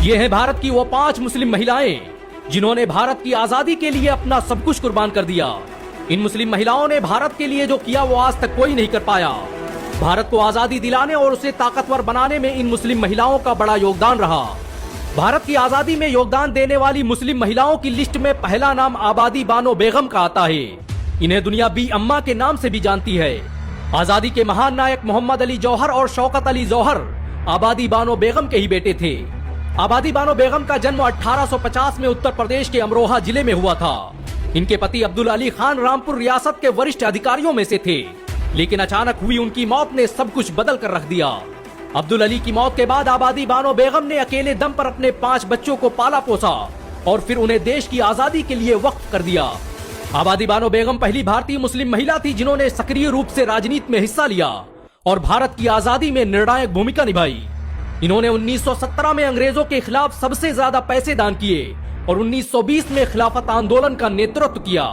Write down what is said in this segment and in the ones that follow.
ये है भारत की वो 5 मुस्लिम महिलाएं जिन्होंने भारत की आजादी के लिए अपना सब कुछ कुर्बान कर दिया। इन मुस्लिम महिलाओं ने भारत के लिए जो किया वो आज तक कोई नहीं कर पाया। भारत को आजादी दिलाने और उसे ताकतवर बनाने में इन मुस्लिम महिलाओं का बड़ा योगदान रहा। भारत की आजादी में योगदान देने वाली मुस्लिम महिलाओं की लिस्ट में पहला नाम आबादी बानो बेगम का आता है। इन्हें दुनिया बी अम्मा के नाम से भी जानती है। आजादी के महान नायक मोहम्मद अली जौहर और शौकत अली जौहर आबादी बानो बेगम के ही बेटे थे। आबादी बानो बेगम का जन्म 1850 में उत्तर प्रदेश के अमरोहा जिले में हुआ था। इनके पति अब्दुल अली खान रामपुर रियासत के वरिष्ठ अधिकारियों में से थे, लेकिन अचानक हुई उनकी मौत ने सब कुछ बदल कर रख दिया। अब्दुल अली की मौत के बाद आबादी बानो बेगम ने अकेले दम पर अपने 5 बच्चों को पाला पोसा और फिर उन्हें देश की आजादी के लिए वक्फ कर दिया। आबादी बानो बेगम पहली भारतीय मुस्लिम महिला थी जिन्होंने सक्रिय रूप से राजनीति में हिस्सा लिया और भारत की आजादी में निर्णायक भूमिका निभाई। इन्होंने 1917 में अंग्रेजों के खिलाफ सबसे ज्यादा पैसे दान किए और 1920 में खिलाफत आंदोलन का नेतृत्व किया।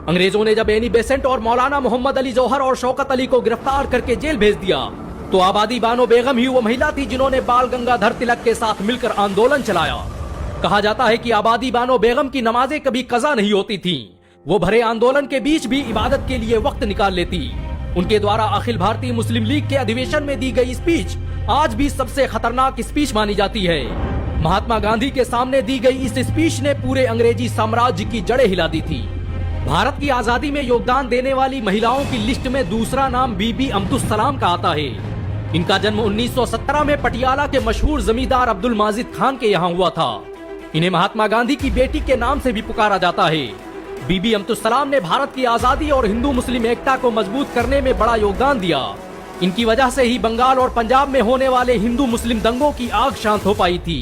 अंग्रेजों ने जब एनी बेसेंट और मौलाना मोहम्मद अली जौहर और शौकत अली को गिरफ्तार करके जेल भेज दिया तो आबादी बानो बेगम ही वो महिला थी जिन्होंने बाल गंगाधर तिलक के साथ मिलकर आंदोलन चलाया। कहा जाता है कि आबादी बानो बेगम की नमाजें कभी कज़ा नहीं होती थीं। वो भरे आंदोलन के बीच भी इबादत के लिए वक्त निकाल लेती। उनके द्वारा अखिल भारतीय मुस्लिम लीग के अधिवेशन में दी गई स्पीच आज भी सबसे खतरनाक स्पीच मानी जाती है। महात्मा गांधी के सामने दी गई इस स्पीच ने पूरे अंग्रेजी साम्राज्य की जड़ें हिला दी थी। भारत की आजादी में योगदान देने वाली महिलाओं की लिस्ट में दूसरा नाम बीबी अब्दुल सलाम का आता है। इनका जन्म 1917 में पटियाला के मशहूर जमींदार अब्दुल माजिद खान के यहाँ हुआ था। इन्हें महात्मा गांधी की बेटी के नाम से भी पुकारा जाता है। बीबी अब्दुल सलाम ने भारत की आजादी और हिंदू मुस्लिम एकता को मजबूत करने में बड़ा योगदान दिया। इनकी वजह से ही बंगाल और पंजाब में होने वाले हिंदू मुस्लिम दंगों की आग शांत हो पाई थी।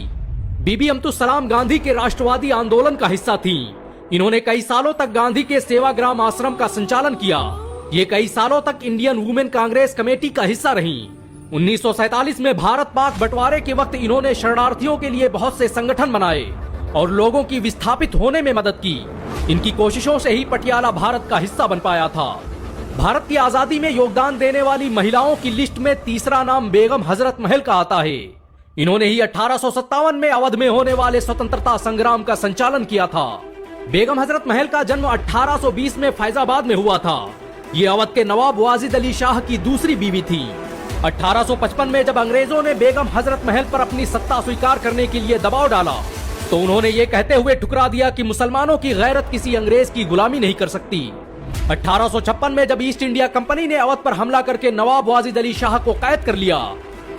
बीबी अब्दुल सलाम गांधी के राष्ट्रवादी आंदोलन का हिस्सा थी। इन्होंने कई सालों तक गांधी के सेवाग्राम आश्रम का संचालन किया। ये कई सालों तक इंडियन वुमेन कांग्रेस कमेटी का हिस्सा रही। 1947 में भारत पाक बंटवारे के वक्त इन्होंने शरणार्थियों के लिए बहुत से संगठन बनाए और लोगों की विस्थापित होने में मदद की। इनकी कोशिशों से ही पटियाला भारत का हिस्सा बन पाया था। भारत की आजादी में योगदान देने वाली महिलाओं की लिस्ट में तीसरा नाम बेगम हजरत महल का आता है। इन्होंने ही 1857 में अवध में होने वाले स्वतंत्रता संग्राम का संचालन किया था। बेगम हजरत महल का जन्म 1820 में फैजाबाद में हुआ था। ये अवध के नवाब वाजिद अली शाह की दूसरी बीवी थी। 1855 में जब अंग्रेजों ने बेगम हजरत महल पर अपनी सत्ता स्वीकार करने के लिए दबाव डाला तो उन्होंने ये कहते हुए ठुकरा दिया कि मुसलमानों की गैरत किसी अंग्रेज की गुलामी नहीं कर सकती। 1856 में जब ईस्ट इंडिया कंपनी ने अवध पर हमला करके नवाब वाजिद अली शाह को कैद कर लिया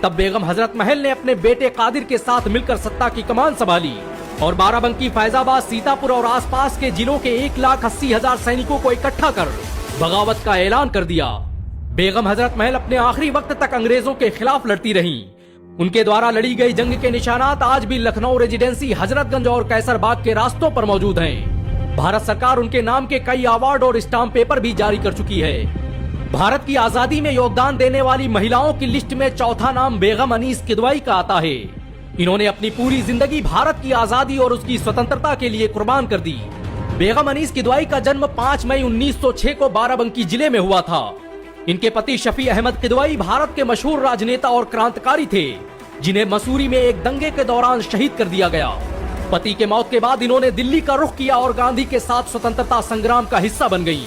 तब बेगम हजरत महल ने अपने बेटे कादिर के साथ मिलकर सत्ता की कमान संभाली और बाराबंकी, फैजाबाद, सीतापुर और आसपास के जिलों के 1,80,000 सैनिकों को इकट्ठा कर बगावत का ऐलान कर दिया। बेगम हजरत महल अपने आखिरी वक्त तक अंग्रेजों के खिलाफ लड़ती रहीं। उनके द्वारा लड़ी गई जंग के निशानात आज भी लखनऊ रेजिडेंसी, हजरतगंज और कैसरबाग के रास्तों पर मौजूद हैं। भारत सरकार उनके नाम के कई अवार्ड और स्टाम्प पेपर भी जारी कर चुकी है। भारत की आजादी में योगदान देने वाली महिलाओं की लिस्ट में चौथा नाम बेगम अनीस किदवाई का आता है। इन्होंने अपनी पूरी जिंदगी भारत की आजादी और उसकी स्वतंत्रता के लिए कुर्बान कर दी। बेगम अनीस किदवाई का जन्म 5 मई 1906 को बाराबंकी जिले में हुआ था। इनके पति शफी अहमद किदवाई भारत के मशहूर राजनेता और क्रांतिकारी थे जिन्हें मसूरी में एक दंगे के दौरान शहीद कर दिया गया। पति के मौत के बाद इन्होंने दिल्ली का रुख किया और गांधी के साथ स्वतंत्रता संग्राम का हिस्सा बन गई।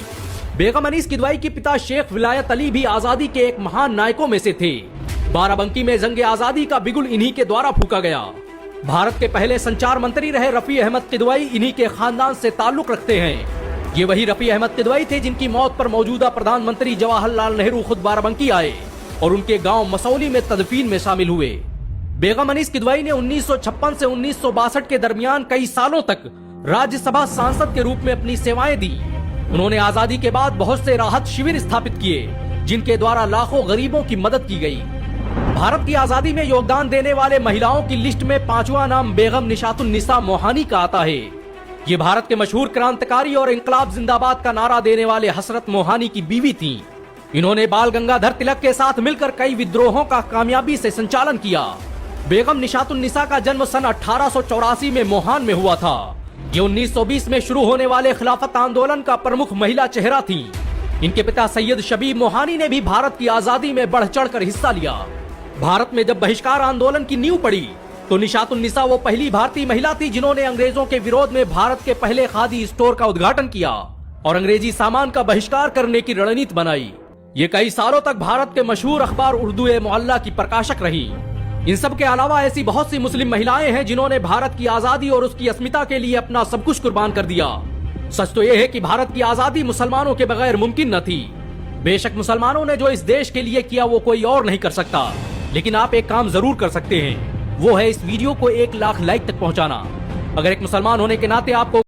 बेगम अनीस किदवाई के पिता शेख विलायत अली भी आजादी के एक महान नायकों में से थे। बाराबंकी में जंग आजादी का बिगुल इन्हीं के द्वारा फूका गया। भारत के पहले संचार मंत्री रहे रफी अहमद किदवाई इन्हीं के खानदान से ताल्लुक रखते हैं। ये वही रफी अहमद किदवाई थे जिनकी मौत पर मौजूदा प्रधानमंत्री जवाहरलाल नेहरू खुद बाराबंकी आए और उनके गांव मसौली में तदफीन में शामिल हुए। बेगम अनीस किदवाई ने 1956 से 1962 के दरमियान कई सालों तक राज्यसभा सांसद के रूप में अपनी सेवाएं दी। उन्होंने आजादी के बाद बहुत से राहत शिविर स्थापित किए जिनके द्वारा लाखों गरीबों की मदद की गई। भारत की आजादी में योगदान देने वाले महिलाओं की लिस्ट में 5वां नाम बेगम निशातुन निसा मोहानी का आता है। ये भारत के मशहूर क्रांतिकारी और इंकलाब जिंदाबाद का नारा देने वाले हसरत मोहानी की बीवी थीं। इन्होंने बाल गंगाधर तिलक के साथ मिलकर कई विद्रोहों का कामयाबी से संचालन किया। बेगम निशातुन निसा का जन्म सन 1884 में मोहान में हुआ था। ये 1920 में शुरू होने वाले खिलाफत आंदोलन का प्रमुख महिला चेहरा थी। इनके पिता सैयद शबीब मोहानी ने भी भारत की आजादी में बढ़ चढ़कर हिस्सा लिया। भारत में जब बहिष्कार आंदोलन की नींव पड़ी तो निशातुन्निसा वो पहली भारतीय महिला थी जिन्होंने अंग्रेजों के विरोध में भारत के पहले खादी स्टोर का उद्घाटन किया और अंग्रेजी सामान का बहिष्कार करने की रणनीति बनाई। ये कई सालों तक भारत के मशहूर अखबार उर्दू ए मोहल्ला की प्रकाशक रही। इन सब के अलावा ऐसी बहुत सी मुस्लिम महिलाएं हैं जिन्होंने भारत की आजादी और उसकी अस्मिता के लिए अपना सब कुछ कुर्बान कर दिया। सच तो यह है कि भारत की आजादी मुसलमानों के बगैर मुमकिन न थी। बेशक मुसलमानों ने जो इस देश के लिए किया वो कोई और नहीं कर सकता, लेकिन आप एक काम जरूर कर सकते हैं, वो है इस वीडियो को 1 लाख लाइक तक पहुंचाना। अगर एक मुसलमान होने के नाते आपको